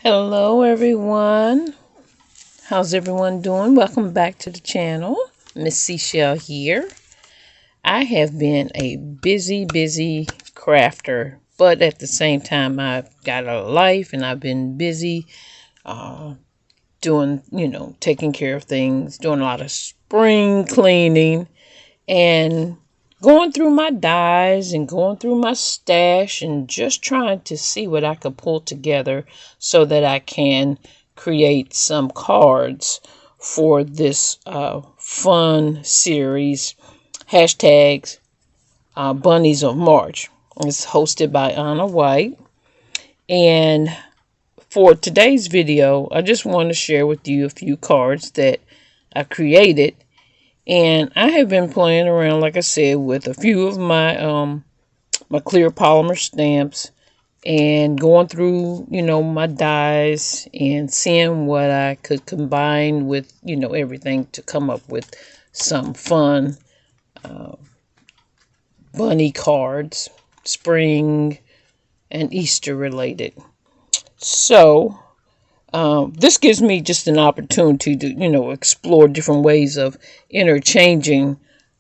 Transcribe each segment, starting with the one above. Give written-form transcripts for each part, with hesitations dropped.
Hello everyone. How's everyone doing? Welcome back to the channel. Miss Seashell here. I have been a busy crafter, but at the same time I've got a life and I've been busy doing, taking care of things, doing a lot of spring cleaning and going through my dies and going through my stash and just trying to see what I could pull together so that I can create some cards for this fun series, hashtags Bunnies of March. It's hosted by Anna White. And for today's video, I just want to share with you a few cards that I created. And I have been playing around, like I said, with a few of my my clear polymer stamps and going through, my dies and seeing what I could combine with, everything to come up with some fun bunny cards, spring and Easter related. So this gives me just an opportunity to, explore different ways of interchanging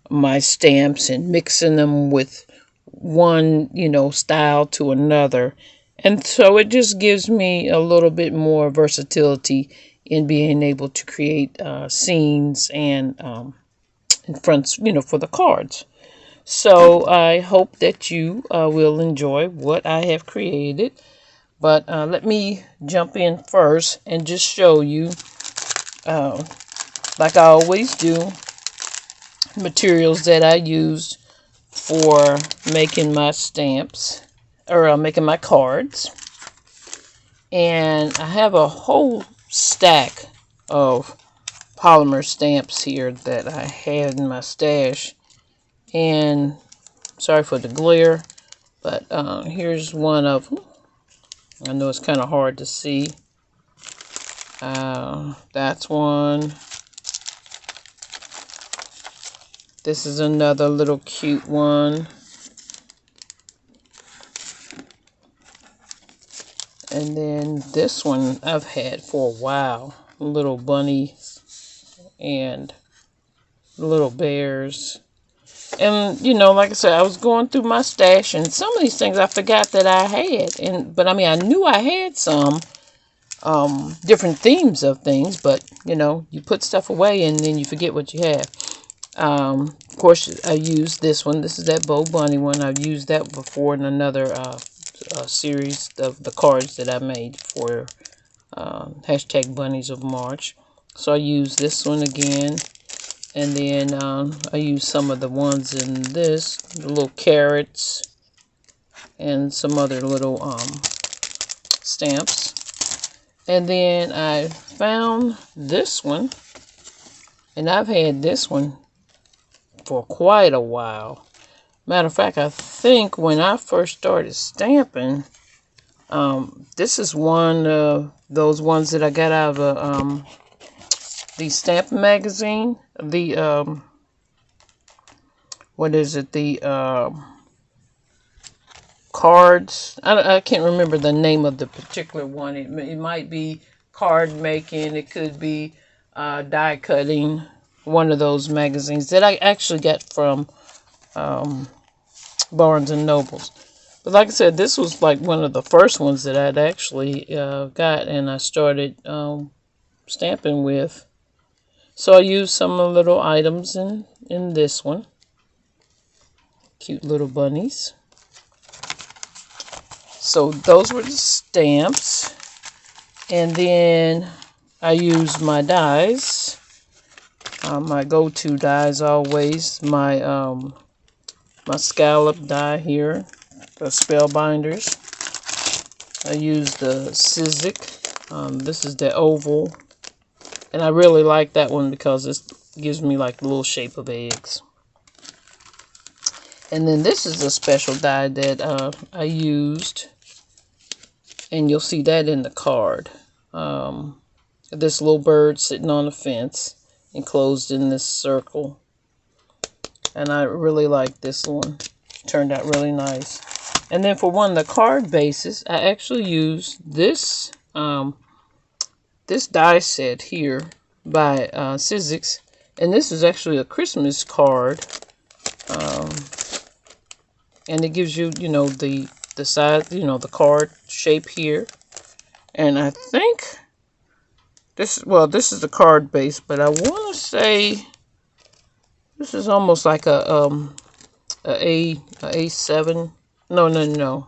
my stamps and mixing them with one, style to another. And so it just gives me a little bit more versatility in being able to create scenes and fronts, for the cards. So I hope that you will enjoy what I have created. But let me jump in first and just show you, like I always do, materials that I used for making my stamps, or making my cards. And I have a whole stack of polymer stamps here that I had in my stash. And sorry for the glare, but here's one of them. I know it's kind of hard to see. That's one. This is another little cute one. And then this one I've had for a while. Little bunny and little bears. And, like I said, I was going through my stash, and some of these things I forgot that I had. But I mean, I knew I had some different themes of things, but, you put stuff away and then you forget what you have. Of course, I used this one. This is that Bow Bunny one. I've used that before in another series of the cards that I made for hashtag Bunnies of March. So I used this one again. And then I use some of the ones in this, the little carrots, and some other little stamps. And then I found this one, and I've had this one for quite a while. Matter of fact, I think when I first started stamping, this is one of those ones that I got out of the stamp magazine. The what is it? The cards. I can't remember the name of the particular one. It might be card making. It could be die cutting. One of those magazines that I actually got from Barnes and Nobles. But like I said, this was like one of the first ones that I'd actually got, and I started stamping with. So I used some of the little items in this one. Cute little bunnies. So those were the stamps. And then I used my dies. My go-to dies always. My my scallop die here. The Spellbinders. I used the Sizzix. This is the oval. And I really like that one because it gives me like the little shape of eggs. And then this is a special die that I used. And you'll see that in the card. This little bird sitting on a fence, enclosed in this circle. And I really like this one. Turned out really nice. And then for one of the card bases, I actually used this this die set here by Sizzix, and this is actually a Christmas card, and it gives you, the size, the card shape here, and I think this is the card base, but I want to say this is almost like a A7. No.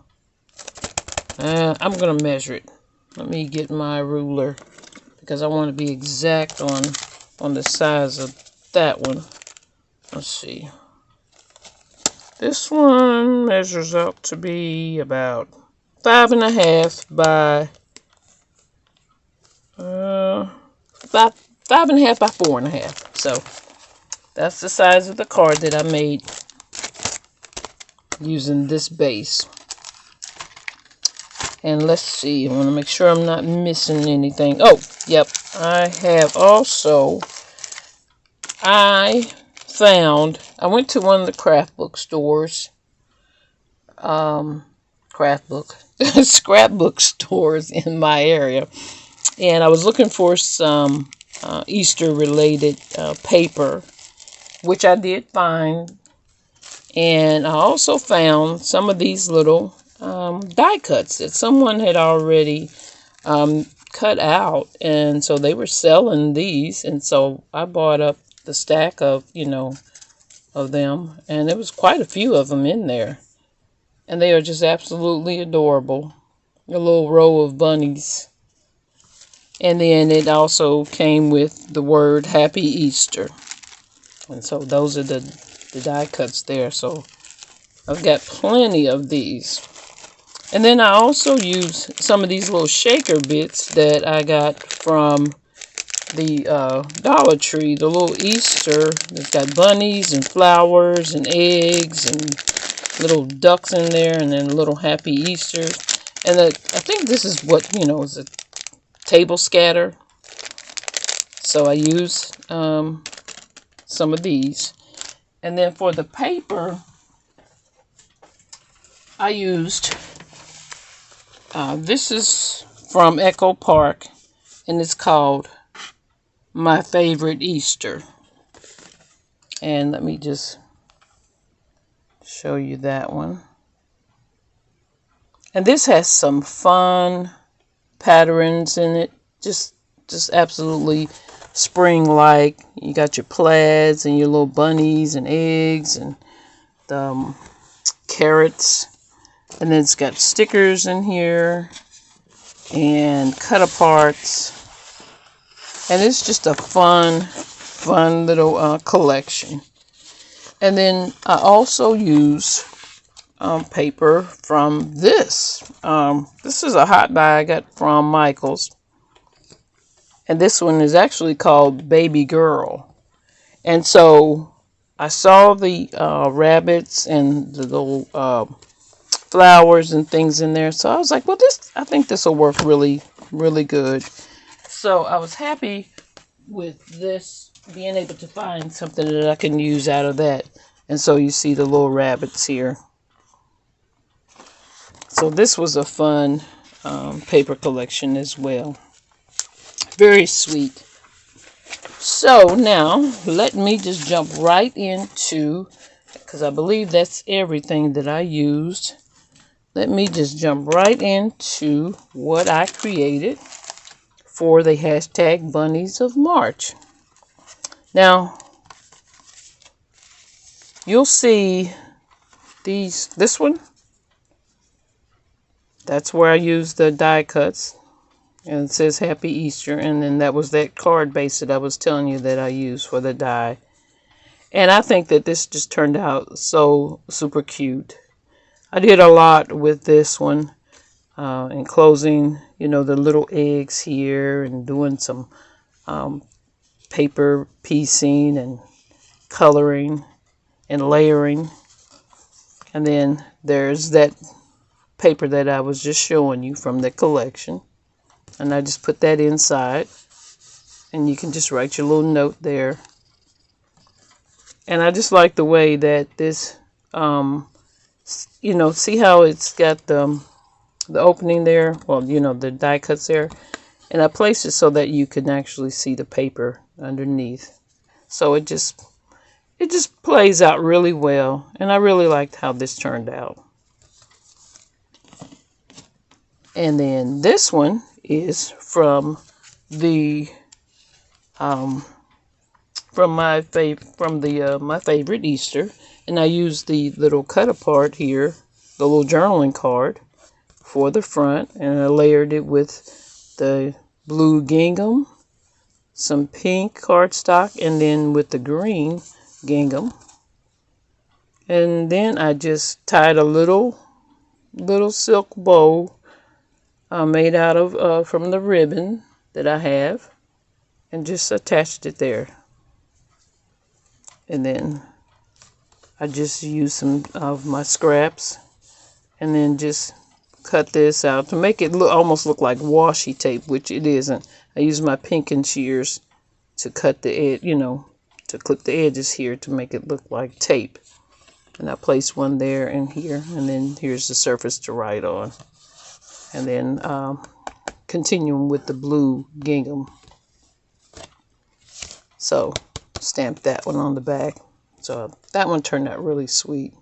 I'm gonna measure it. Let me get my ruler because I want to be exact on the size of that one. Let's see. This one measures out to be about 5.5 by 5.5 by 4.5. So that's the size of the card that I made using this base. And let's see, I want to make sure I'm not missing anything. Oh, yep, I went to one of the craft book stores, scrapbook stores in my area, and I was looking for some Easter related paper, which I did find, and I also found some of these little die cuts that someone had already cut out, and so they were selling these, and so I bought up the stack of of them, and there was quite a few of them in there, and they are just absolutely adorable. A little row of bunnies, and then it also came with the word Happy Easter, and so those are the die cuts there. So I've got plenty of these. And then I also use some of these little shaker bits that I got from the Dollar Tree, the little Easter. It's got bunnies and flowers and eggs and little ducks in there, and then a little Happy Easter. And I think this is what, is a table scatter. So I use some of these. And then for the paper, I used... this is from Echo Park, and it's called My Favorite Easter. And let me just show you that one. And this has some fun patterns in it. Just absolutely spring-like. You got your plaids and your little bunnies and eggs and the carrots. And then it's got stickers in here and cut aparts. And it's just a fun little collection. And then I also use paper from this. This is a hot dye I got from Michael's. And this one is actually called Baby Girl. And so I saw the rabbits and the little flowers and things in there. So I was like, well, I think this will work really, really good. So I was happy with this, being able to find something that I can use out of that. And so you see the little rabbits here. So this was a fun paper collection as well. Very sweet. So now let me just jump right into, because I believe that's everything that I used. Let me just jump right into what I created for the hashtag Bunnies of March. Now, you'll see this one. That's where I used the die cuts. And it says Happy Easter. And then that was that card base that I was telling you that I used for the die. And I think that this just turned out so super cute. I did a lot with this one. Enclosing, the little eggs here, and doing some paper piecing and coloring and layering. And then there's that paper that I was just showing you from the collection. And I just put that inside. And you can just write your little note there. And I just like the way that this, see how it's got the the opening there. Well, you know, the die cuts there. And I placed it so that you can actually see the paper underneath. So it just plays out really well. And I really liked how this turned out. And then this one is from the my favorite Easter, and I used the little cut apart here, the little journaling card for the front, and I layered it with the blue gingham, some pink cardstock, and then with the green gingham. And then I just tied a little silk bow made out of from the ribbon that I have, and just attached it there. And then I just used some of my scraps, and then just cut this out to make it almost look like washi tape, which it isn't. I use my pinking shears to cut the edge, you know, to clip the edges here to make it look like tape. And I placed one there and here, and then here's the surface to write on. And then continuing with the blue gingham. So stamp that one on the back. So that one turned out really sweet.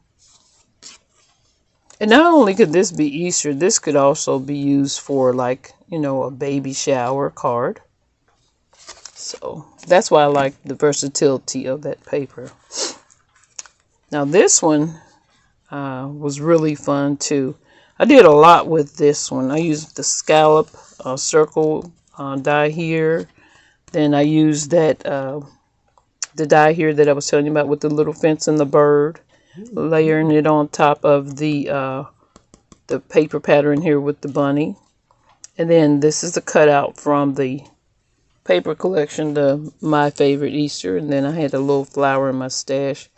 And not only could this be Easter, this could also be used for, like, you know, a baby shower card. So that's why I like the versatility of that paper. Now this one was really fun too. I did a lot with this one. I used the scallop circle die here. Then I used that the die here that I was telling you about with the little fence and the bird, layering it on top of the paper pattern here with the bunny. And then this is the cutout from the paper collection, My Favorite Easter. And then I had a little flower in my stash.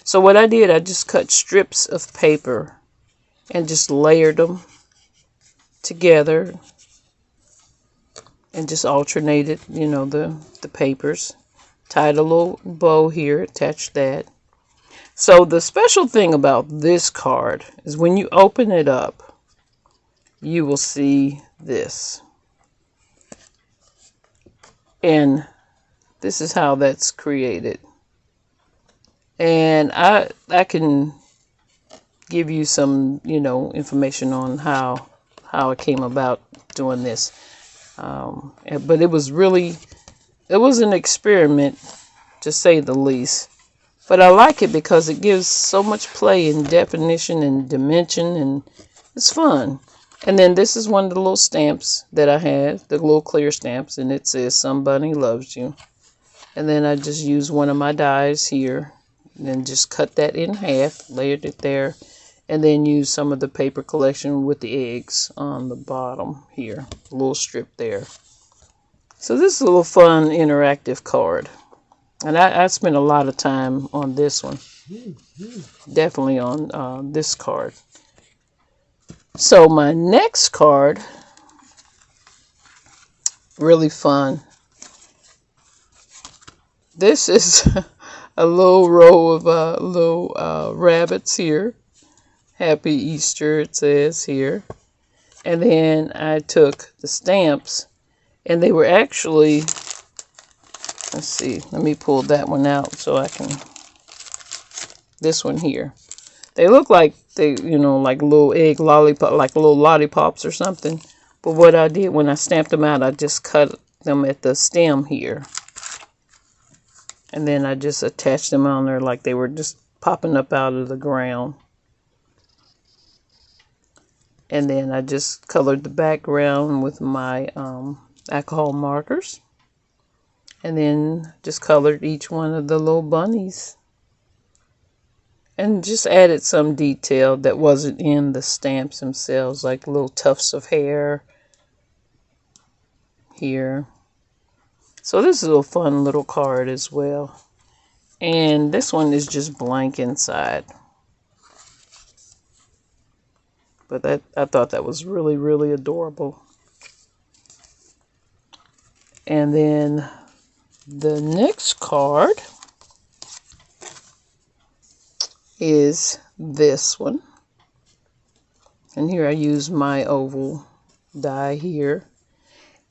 So what I did, I just cut strips of paper and just layered them together and just alternated, you know, the papers. Tied a little bow here, attached that. So the special thing about this card is when you open it up, you will see this. And this is how that's created. And I can give you some, you know, information on how it came about doing this. But it was an experiment, to say the least. But I like it because it gives so much play and definition and dimension, and it's fun. And then this is one of the little stamps that I have, the little clear stamps, and it says "Somebody Loves You." And then I just used one of my dies here, and then just cut that in half, layered it there, and then use some of the paper collection with the eggs on the bottom here, a little strip there. So this is a little fun interactive card. And I spent a lot of time on this one. Definitely on this card. So my next card, really fun. This is a little row of little rabbits here. Happy Easter, it says here. And then I took the stamps, and they were actually, let's see, let me pull that one out so I can, this one here. They look like they, you know, like little egg lollipop, like little lollipops or something. But what I did when I stamped them out, I just cut them at the stem here. And then I just attached them on there like they were just popping up out of the ground. And then I just colored the background with my alcohol markers. And then just colored each one of the little bunnies. And just added some detail that wasn't in the stamps themselves, like little tufts of hair here. So this is a fun little card as well. And this one is just blank inside. But I thought that was really, really adorable. And then the next card is this one. And here I use my oval die here.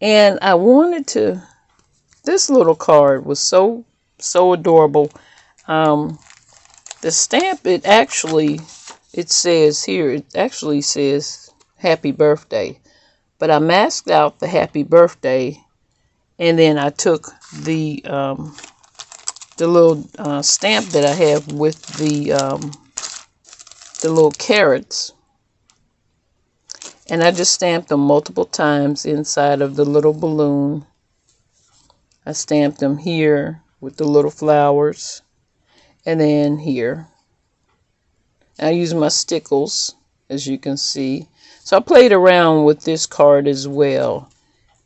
And I wanted to, this little card was so adorable. The stamp, it says here, it actually says happy birthday. But I masked out the happy birthday, and then I took the little stamp that I have with the little carrots, and I just stamped them multiple times inside of the little balloon. I stamped them here with the little flowers, and then here. I use my stickles, as you can see. So I played around with this card as well,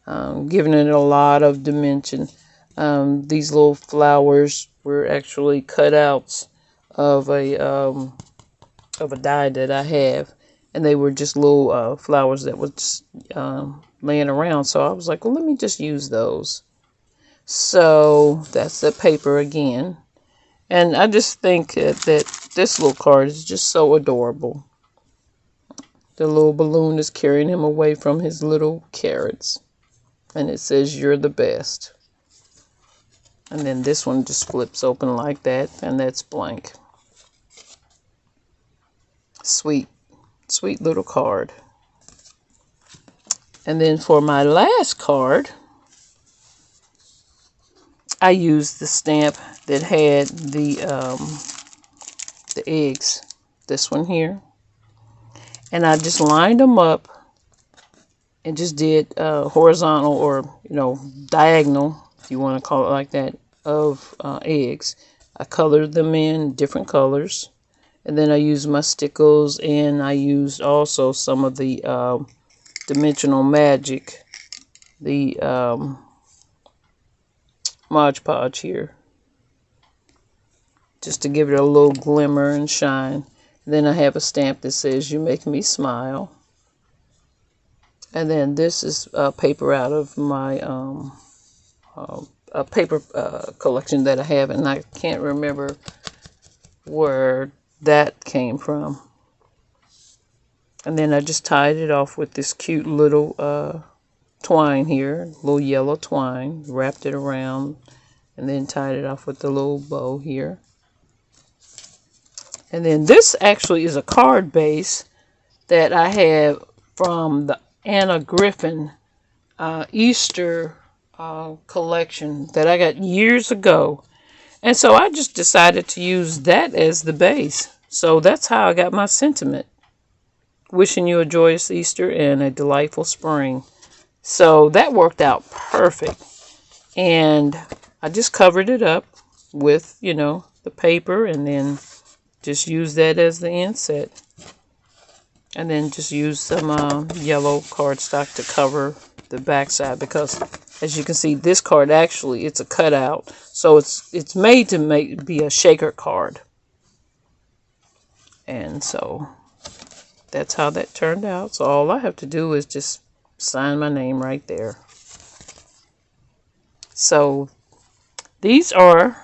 giving it a lot of dimension. These little flowers were actually cutouts of a die that I have, and they were just little flowers that was laying around. So I was like, well, let me just use those. So that's the paper again. And I just think that this little card is just so adorable. The little balloon is carrying him away from his little carrots. And it says, you're the best. And then this one just flips open like that. And that's blank. Sweet, sweet little card. And then for my last card, I used the stamp that had the eggs. This one here. And I just lined them up and just did horizontal, or diagonal, if you want to call it like that, of eggs. I colored them in different colors, and then I used my stickles, and I used also some of the Dimensional Magic, the Mod Podge here, just to give it a little glimmer and shine. Then I have a stamp that says, you make me smile. And then this is paper out of my paper collection that I have, and I can't remember where that came from. And then I just tied it off with this cute little twine here, little yellow twine, wrapped it around, and then tied it off with the little bow here. And then this actually is a card base that I have from the Anna Griffin Easter collection that I got years ago. And so I just decided to use that as the base. So that's how I got my sentiment. Wishing you a joyous Easter and a delightful spring. So that worked out perfect. And I just covered it up with, the paper, and then just use that as the inset. And then just use some yellow cardstock to cover the backside, because as you can see, this card actually, it's a cutout. So it's made to be a shaker card. And so that's how that turned out. So all I have to do is just sign my name right there. So these are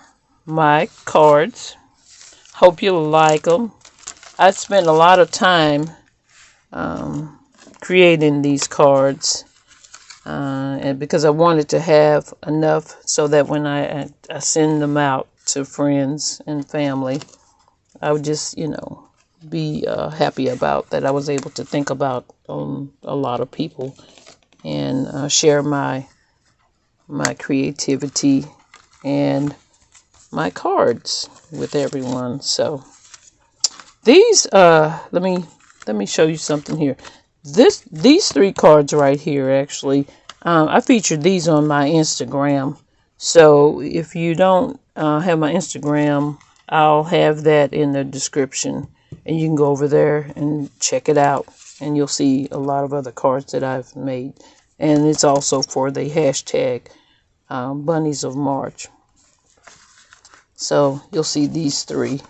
my cards. Hope you like them. I spent a lot of time creating these cards, and because I wanted to have enough so that when I send them out to friends and family, I would just be happy about that I was able to think about a lot of people and share my creativity and my cards with everyone. So these let me show you something here. These 3 cards right here, actually, I featured these on my Instagram. So if you don't have my Instagram, I'll have that in the description, and you can go over there and check it out, and you'll see a lot of other cards that I've made. And it's also for the hashtag Bunnies of March. So you'll see these 3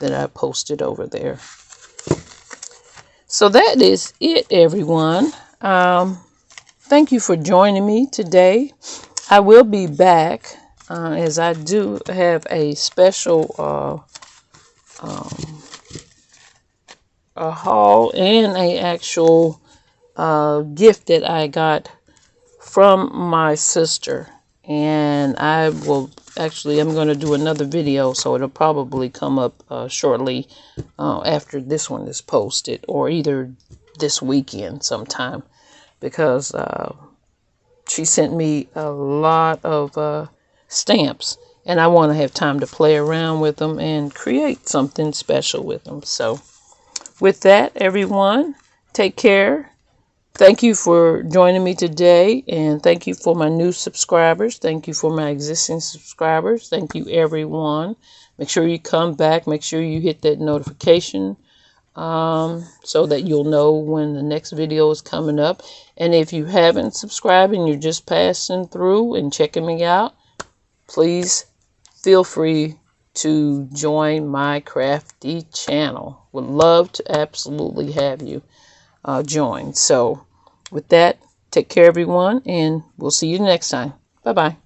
that I posted over there. So that is it, everyone. Thank you for joining me today. I will be back as I do have a special a haul and a actual gift that I got from my sister. And I will actually, I'm going to do another video, so it'll probably come up shortly after this one is posted, or either this weekend sometime, because she sent me a lot of stamps, and I want to have time to play around with them and create something special with them. So with that, everyone, take care. Thank you for joining me today, and thank you for my new subscribers. Thank you for my existing subscribers. Thank you, everyone. Make sure you come back. Make sure you hit that notification so that you'll know when the next video is coming up. And if you haven't subscribed and you're just passing through and checking me out, please feel free to join my crafty channel. Would love to absolutely have you join. So with that, take care, everyone, and we'll see you next time. Bye-bye.